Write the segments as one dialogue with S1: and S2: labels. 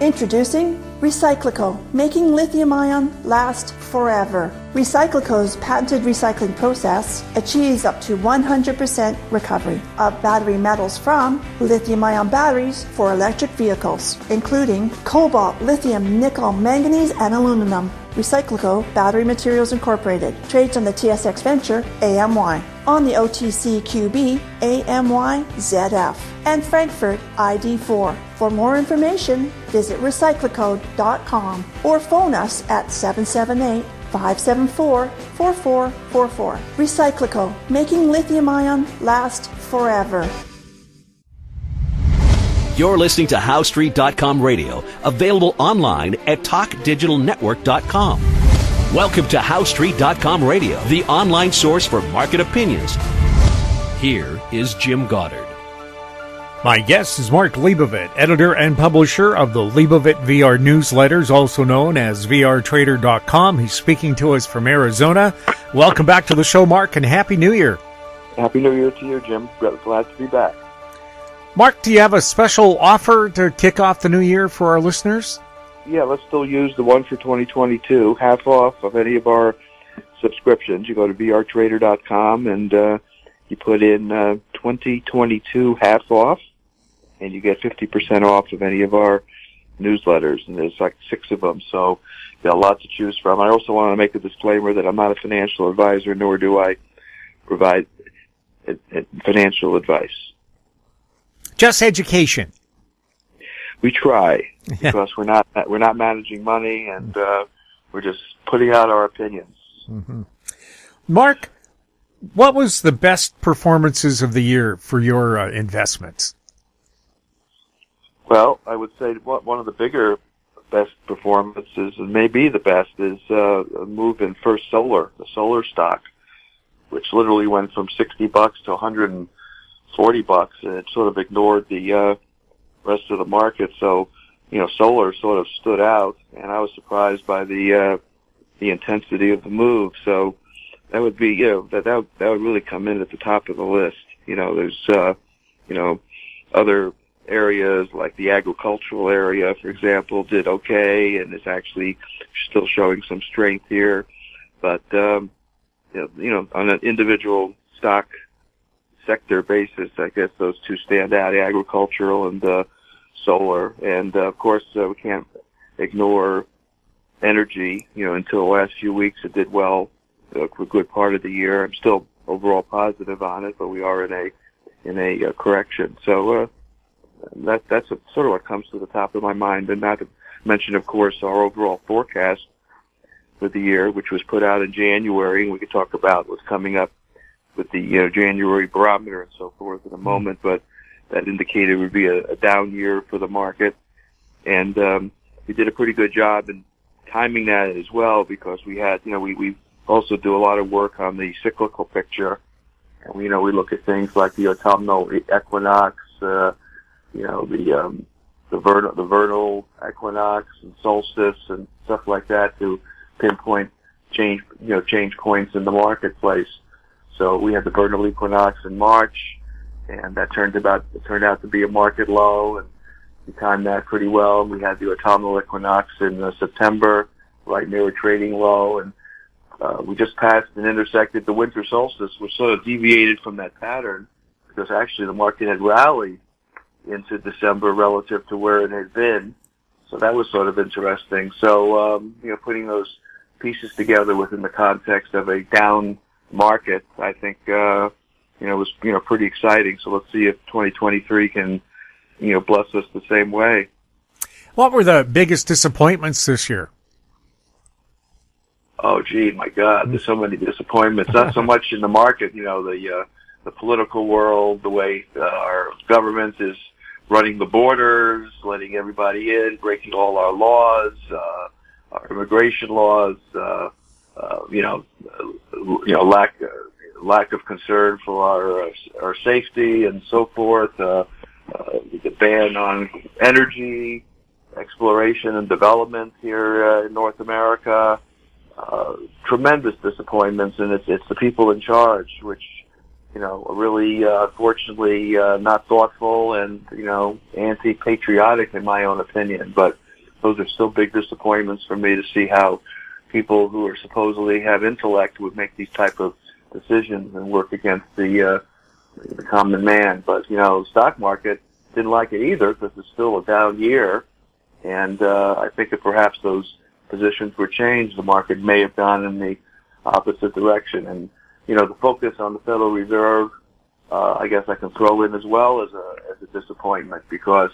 S1: Introducing Recyclico, making lithium-ion last forever. Recyclico's patented recycling process achieves up to 100% recovery of battery metals from lithium-ion batteries for electric vehicles, including cobalt, lithium, nickel, manganese, and aluminum. Recyclico Battery Materials Incorporated trades on the TSX Venture AMY, on the OTCQB AMYZF, and Frankfurt ID4. For more information, visit recyclico.com or phone us at 778-574-4444. Recyclico, making lithium-ion last forever.
S2: You're listening to HowStreet.com radio, available online at TalkDigitalNetwork.com. Welcome to HowStreet.com radio, the online source for market opinions. Here is Jim Goddard.
S3: My guest is Mark Leibovit, editor and publisher of the Leibovit VR newsletters, also known as VRTrader.com. He's speaking to us from Arizona. Welcome back to the show, Mark, and Happy New Year.
S4: Happy New Year to you, Jim. Glad to be back.
S3: Mark, do you have a special offer to kick off the new year for our listeners?
S4: Yeah, let's still use the one for 2022, half off of any of our subscriptions. You go to VRTrader.com and you put in 2022 half off, and you get 50% off of any of our newsletters, and there's like 6 of them, so you got a lot to choose from. I also want to make a disclaimer that I'm not a financial advisor, nor do I provide financial advice.
S3: Just education.
S4: We try, because we're not managing money, and we're just putting out our opinions.
S3: Mm-hmm. Mark, what was the best performances of the year for your investments?
S4: Well, I would say one of the best performances, and maybe the best, is a move in First Solar, the solar stock, which literally went from $60 to $140, and it sort of ignored the rest of the market. So, solar sort of stood out, and I was surprised by the intensity of the move. So that would be, that would really come in at the top of the list. There's, other areas like the agricultural area, for example, did okay, and it's actually still showing some strength here. But, on an individual stock sector basis, I guess those two stand out, agricultural and solar. And, of course, we can't ignore energy. Until the last few weeks it did well for a good part of the year. I'm still overall positive on it, but we are in a correction. So that's sort of what comes to the top of my mind. And not to mention, of course, our overall forecast for the year, which was put out in January, and we could talk about what's coming up with the January barometer and so forth in a moment, but that indicated it would be a down year for the market. And we did a pretty good job in timing that as well, because we had, we also do a lot of work on the cyclical picture. And we look at things like the autumnal equinox, the vernal equinox and solstice and stuff like that to pinpoint change points in the marketplace. So we had the vernal equinox in March, and that turned out to be a market low, and we timed that pretty well. We had the autumnal equinox in September, right near a trading low, and we just passed and intersected the winter solstice, which sort of deviated from that pattern, because actually the market had rallied into December relative to where it had been. So that was sort of interesting. So, putting those pieces together within the context of a down market, I think, was, pretty exciting. So let's see if 2023 can, bless us the same way.
S3: What were the biggest disappointments this year?
S4: Oh, gee, my God, there's so many disappointments. Not so much in the market, the political world, the way our government is running the borders, letting everybody in, breaking all our laws, our immigration laws, lack of concern for our safety and so forth, the ban on energy exploration and development here in North America. Tremendous disappointments, and it's the people in charge, which, are really, unfortunately, not thoughtful and, anti-patriotic in my own opinion. But those are still big disappointments for me to see how people who are supposedly have intellect would make these type of decisions and work against the common man. But, the stock market didn't like it either because it's still a down year. And I think if perhaps those positions were changed, the market may have gone in the opposite direction. And, the focus on the Federal Reserve, I guess I can throw in as well as a disappointment, because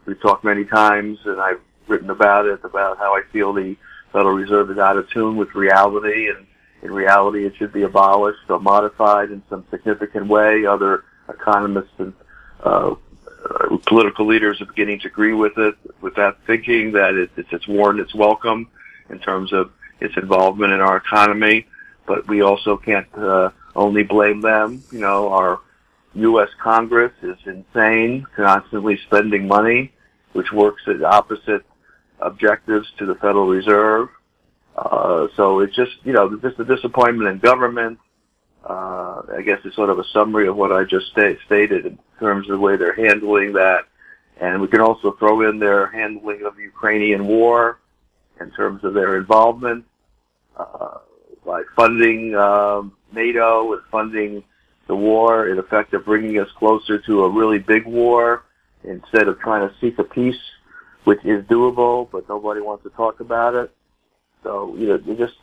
S4: we've talked many times, and I've written about it, about how I feel the Federal Reserve is out of tune with reality, and in reality it should be abolished or modified in some significant way. Other economists and political leaders are beginning to agree with that thinking, that it's warranted its welcome in terms of its involvement in our economy. But we also can't only blame them. Our U.S. Congress is insane, constantly spending money, which works at opposite objectives to the Federal Reserve. So it's just a disappointment in government. I guess it's sort of a summary of what I just stated in terms of the way they're handling that. And we can also throw in their handling of the Ukrainian war in terms of their involvement by funding NATO and funding the war, in effect of bringing us closer to a really big war instead of trying to seek a peace, which is doable, but nobody wants to talk about it. So, just,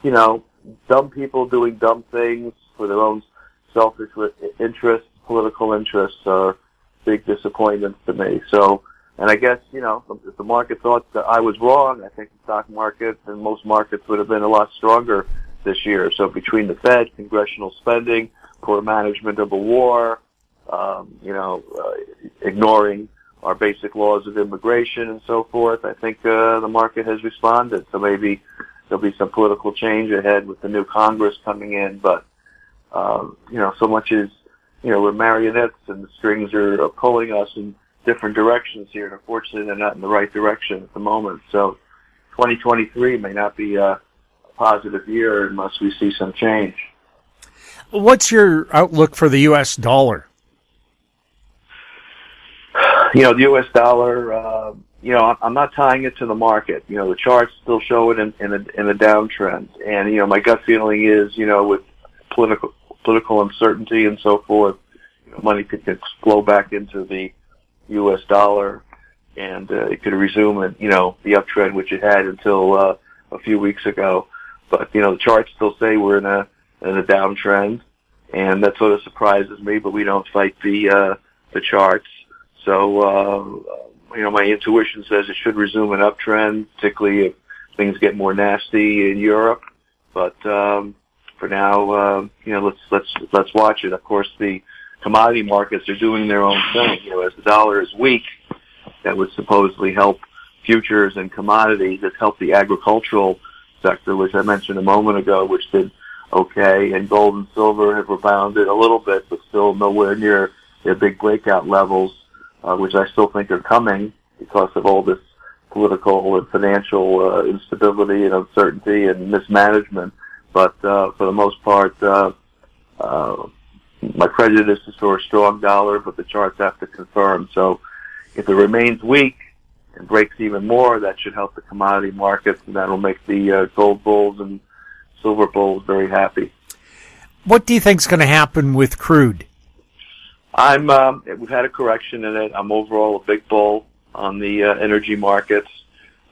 S4: dumb people doing dumb things for their own selfish interests, political interests, are big disappointments to me. So, and I guess, if the market thought that I was wrong, I think the stock market and most markets would have been a lot stronger this year. So between the Fed, congressional spending, poor management of a war, ignoring our basic laws of immigration and so forth, I think the market has responded. So maybe there'll be some political change ahead with the new Congress coming in. But, so much is, we're marionettes and the strings are pulling us in different directions here. And unfortunately, they're not in the right direction at the moment. So 2023 may not be a positive year unless we see some change.
S3: What's your outlook for the U.S. dollar?
S4: The U.S. dollar, I'm not tying it to the market. The charts still show it in a downtrend. And, my gut feeling is, with political uncertainty and so forth, money could flow back into the U.S. dollar, and it could resume the uptrend which it had until a few weeks ago. But, the charts still say we're in a downtrend, and that sort of surprises me, but we don't fight the charts. So, my intuition says it should resume an uptrend, particularly if things get more nasty in Europe. But, for now, let's watch it. Of course, the commodity markets are doing their own thing. As the dollar is weak, that would supposedly help futures and commodities. It's helped the agricultural sector, which I mentioned a moment ago, which did okay, and gold and silver have rebounded a little bit, but still nowhere near their big breakout levels, which I still think are coming because of all this political and financial instability and uncertainty and mismanagement. But for the most part, my prejudice is for a strong dollar, but the charts have to confirm. So if it remains weak and breaks even more, that should help the commodity markets, and that'll make the gold bulls and silver bulls very happy.
S3: What do you think is going to happen with crude?
S4: We've had a correction in it. I'm overall a big bull on the energy markets.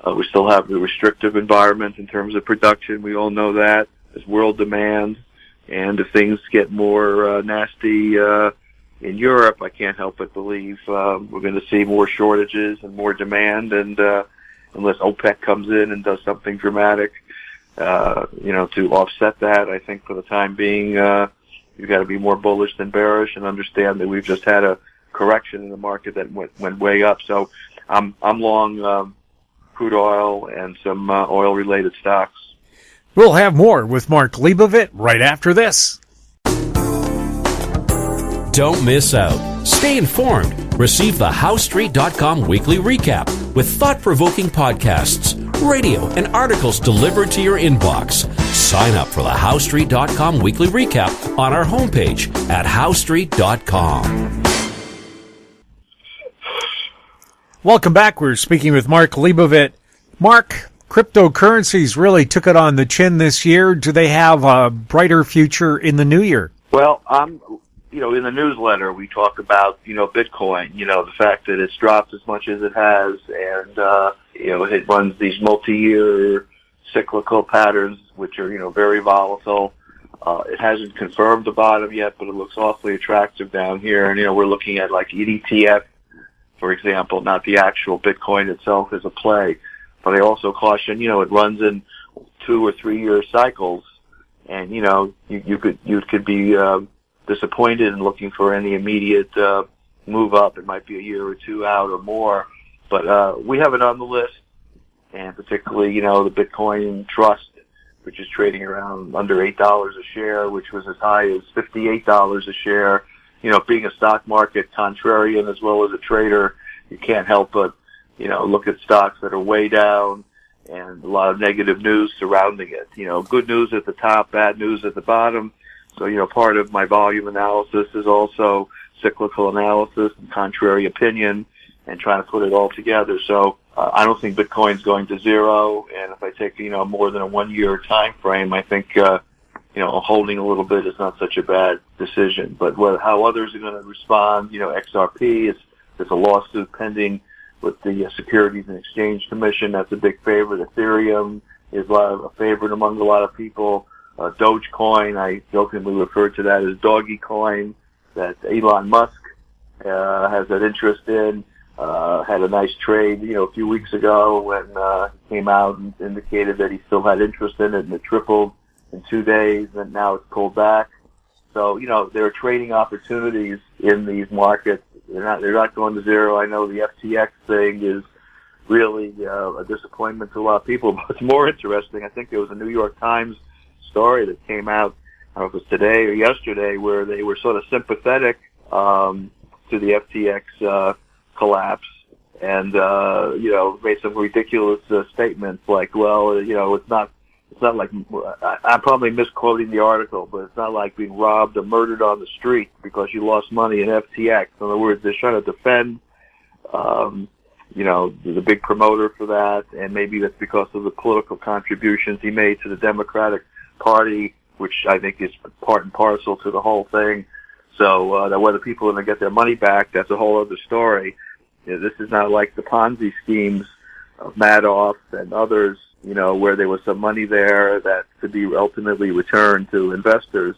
S4: We still have the restrictive environment in terms of production. We all know that. There's world demand. And if things get more nasty in Europe, I can't help but believe we're going to see more shortages and more demand. And unless OPEC comes in and does something dramatic, to offset that, I think for the time being, you've got to be more bullish than bearish and understand that we've just had a correction in the market that went way up. So I'm long crude oil and some oil-related stocks.
S3: We'll have more with Mark Leibovit right after this.
S2: Don't miss out. Stay informed. Receive the HowStreet.com weekly recap with thought-provoking podcasts, radio, and articles delivered to your inbox. Sign up for the HowStreet.com weekly recap on our homepage at HowStreet.com.
S3: Welcome back. We're speaking with Mark Leibovit, Mark, cryptocurrencies really took it on the chin this year. Do they have a brighter future in the new year?
S4: Well, in the newsletter we talk about, Bitcoin, the fact that it's dropped as much as it has, and, it runs these multi-year cyclical patterns, which are, very volatile. It hasn't confirmed the bottom yet, but it looks awfully attractive down here. And, we're looking at like ETF, for example, not the actual Bitcoin itself as a play. But I also caution, it runs in 2 or 3 year cycles, and you could be disappointed in looking for any immediate move up. It might be a year or two out or more, but we have it on the list, and particularly the Bitcoin Trust, which is trading around under $8 a share, which was as high as $58 a share. Being a stock market contrarian as well as a trader, you can't help but look at stocks that are way down and a lot of negative news surrounding it. Good news at the top, bad news at the bottom. So, part of my volume analysis is also cyclical analysis and contrary opinion and trying to put it all together. So, I don't think Bitcoin's going to zero. And if I take, more than a 1 year time frame, I think, holding a little bit is not such a bad decision. But how others are going to respond, XRP there's a lawsuit pending with the Securities and Exchange Commission. That's a big favorite. Ethereum is a favorite among a lot of people. Dogecoin, I jokingly refer to that as doggy coin, that Elon Musk has an interest in. Had a nice trade, a few weeks ago when he came out and indicated that he still had interest in it, and it tripled in 2 days, and now it's pulled back. So, there are trading opportunities in these markets. They're not going to zero. I know the FTX thing is really a disappointment to a lot of people, but it's more interesting. I think there was a New York Times story that came out, I don't know if it was today or yesterday, where they were sort of sympathetic to the FTX collapse, and made some ridiculous statements like, well, it's not like, I'm probably misquoting the article, but it's not like being robbed or murdered on the street because you lost money in FTX. In other words, they're trying to defend the big promoter for that, and maybe that's because of the political contributions he made to the Democratic Party, which I think is part and parcel to the whole thing. So that whether people are going to get their money back, that's a whole other story. This is not like the Ponzi schemes of Madoff and others, where there was some money there that could be ultimately returned to investors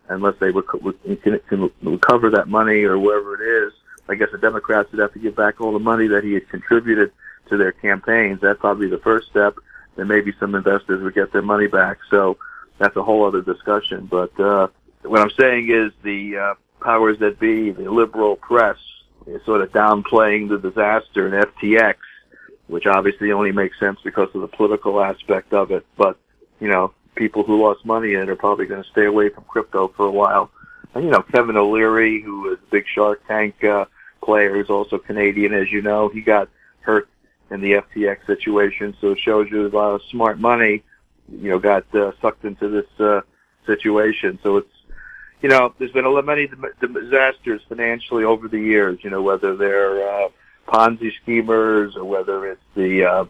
S4: unless they can recover that money or wherever it is. I guess the Democrats would have to give back all the money that he had contributed to their campaigns. That's probably the first step. Then maybe some investors would get their money back. So that's a whole other discussion. But what I'm saying is the powers that be, the liberal press, is sort of downplaying the disaster in FTX, which obviously only makes sense because of the political aspect of it. But, people who lost money in it are probably going to stay away from crypto for a while. And, Kevin O'Leary, who is a big Shark Tank player, is also Canadian, as you know. He got hurt in the FTX situation, so it shows you a lot of smart money, got sucked into this situation. So it's, there's been many disasters financially over the years, whether they're Ponzi schemers or whether it's the,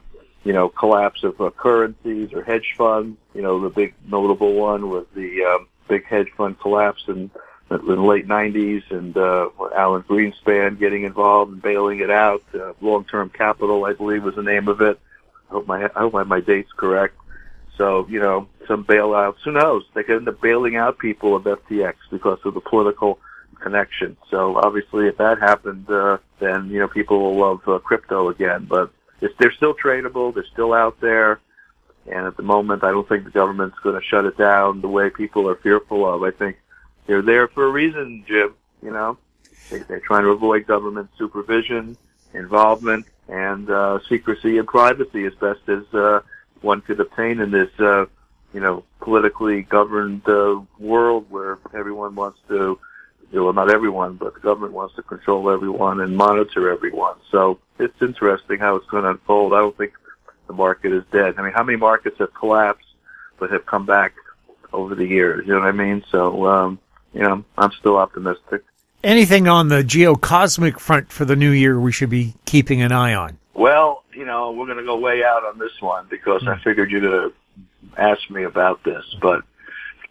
S4: collapse of currencies or hedge funds. The big notable one was the big hedge fund collapse in the late 90s, and Alan Greenspan getting involved and bailing it out. Long-term Capital, I believe, was the name of it. I hope I have my dates correct. So, some bailouts. Who knows? They could end up bailing out people of FTX because of the political connection. So, obviously, if that happened, then, people will love crypto again. But they're still tradable. They're still out there. And at the moment, I don't think the government's going to shut it down the way people are fearful of. I think they're there for a reason, Jim. They're trying to avoid government supervision, involvement, and secrecy and privacy as best as one could obtain in this, politically governed world where everyone wants to, well, not everyone, but the government wants to control everyone and monitor everyone. So it's interesting how it's going to unfold. I don't think the market is dead. I mean, how many markets have collapsed but have come back over the years? You know what I mean? So, I'm still optimistic.
S3: Anything on the geocosmic front for the new year we should be keeping an eye on?
S4: Well, we're going to go way out on this one because I figured you're going to ask me about this, but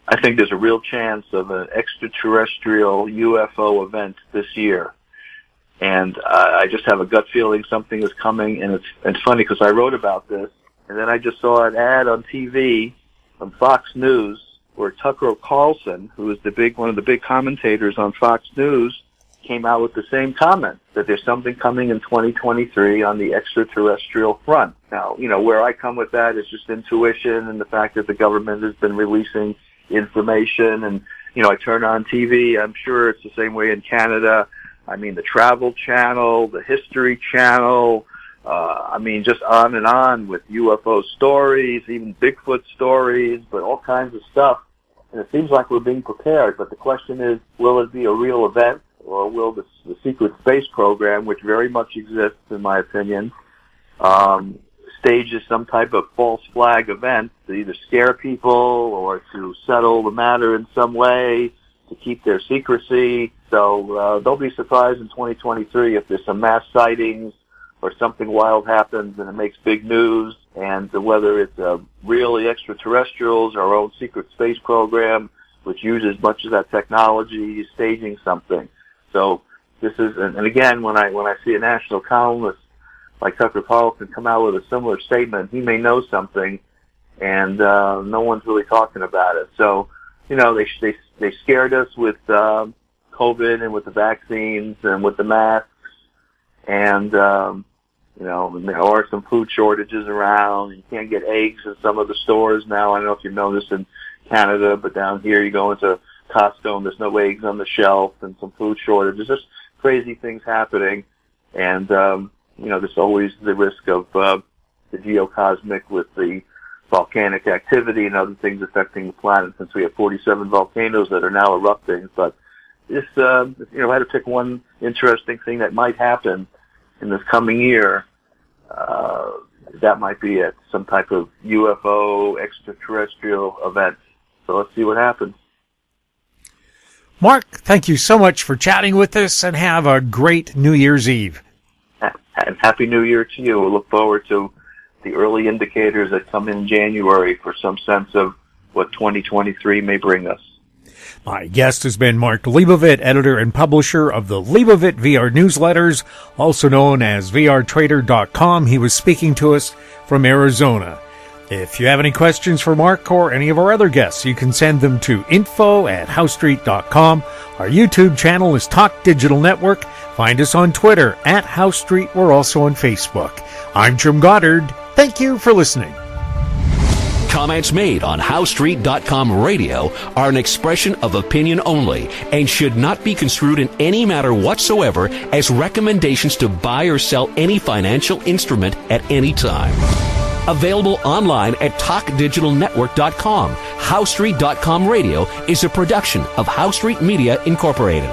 S4: I think there's a real chance of an extraterrestrial UFO event this year. And I just have a gut feeling something is coming, and it's funny because I wrote about this, and then I just saw an ad on TV from Fox News where Tucker Carlson, who is one of the big commentators on Fox News, came out with the same comment, that there's something coming in 2023 on the extraterrestrial front. Now, where I come with that is just intuition and the fact that the government has been releasing information. And, I turn on TV. I'm sure it's the same way in Canada. I mean, the Travel Channel, the History Channel, just on and on with UFO stories, even Bigfoot stories, but all kinds of stuff. And it seems like we're being prepared. But the question is, will it be a real event? Or will the secret space program, which very much exists, in my opinion, stages some type of false flag event to either scare people or to settle the matter in some way, to keep their secrecy? So don't be surprised in 2023 if there's some mass sightings or something wild happens and it makes big news. And whether it's really extraterrestrials or our own secret space program, which uses much of that technology, staging something. So this is, and again, when I see a national columnist like Tucker Carlson come out with a similar statement, he may know something, and no one's really talking about it. So, they scared us with COVID and with the vaccines and with the masks, and there are some food shortages around. You can't get eggs in some of the stores now. I don't know if you've noticed in Canada, but down here you go into Costco and there's no eggs on the shelf and some food shortages. Just crazy things happening. And, there's always the risk of the geocosmic with the volcanic activity and other things affecting the planet, since we have 47 volcanoes that are now erupting. But this, if I had to pick one interesting thing that might happen in this coming year, that might be it. Some type of UFO extraterrestrial event. So let's see what happens.
S3: Mark, thank you so much for chatting with us, and have a great New Year's Eve.
S4: And Happy New Year to you. We'll look forward to the early indicators that come in January for some sense of what 2023 may bring us.
S3: My guest has been Mark Leibovit, editor and publisher of the Leibovit VR newsletters, also known as VRtrader.com. He was speaking to us from Arizona. If you have any questions for Mark or any of our other guests, you can send them to info@HowStreet.com. Our YouTube channel is Talk Digital Network. Find us on Twitter @HowStreet. We're also on Facebook. I'm Jim Goddard. Thank you for listening.
S2: Comments made on HowStreet.com radio are an expression of opinion only and should not be construed in any matter whatsoever as recommendations to buy or sell any financial instrument at any time. Available online at TalkDigitalNetwork.com. HowStreet.com radio is a production of HowStreet Media Incorporated.